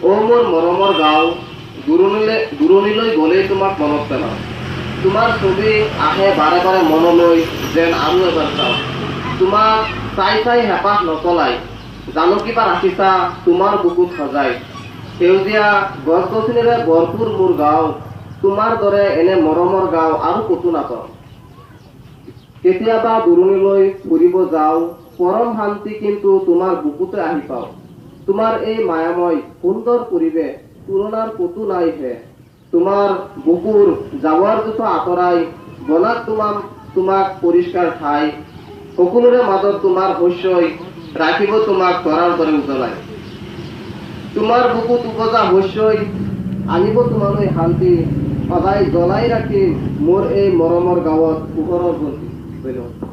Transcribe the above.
অ' মোৰ মৰমৰ গাঁও, দূৰণিলৈ গ'লেই তোমাক মনত পেলাওঁ। তোমাৰ ছবি আহে বাৰে বাৰে মনলৈ, যেন আৰু এবাৰ চাওঁ। তোমাক চাই চাই হেঁপাহ নপলাই, জানো কিবা ৰাখিছা তোমাৰ বুকুত সজাই। সেউজীয়া গছ গছনিৰে ভৰপূৰ মোৰ গাঁও, তোমাৰ দৰে এনে মৰমৰ গাঁও আৰু ক'তো নাপাওঁ। কেতিয়াবা দূৰণিলৈ ফুৰিব যাওঁ, পৰম শান্তি কিন্তু তোমাৰ বুকুতে আহি পাওঁ। তোমাৰ এই মায়াময় সুন্দৰ পৰিৱেশ তুলনাৰ ক'তো নাই হে। তোমাৰ বুকুৰ জাবৰ জোথৰ আঁতৰাই বনাত তোমাক পৰিষ্কাৰ ঠাই। সকলোৰে মাজত তোমাৰ শস্যই ৰাখিব তোমাক তৰাৰ দৰে উজ্বলাই। তোমাৰ বুকুত উপজা শস্যই আনিব তোমালৈ শান্তি, সদায় জ্বলাই ৰাখিম মোৰ এই মৰমৰ গাঁৱত পোহৰৰ বন্তি। ধন্যবাদ।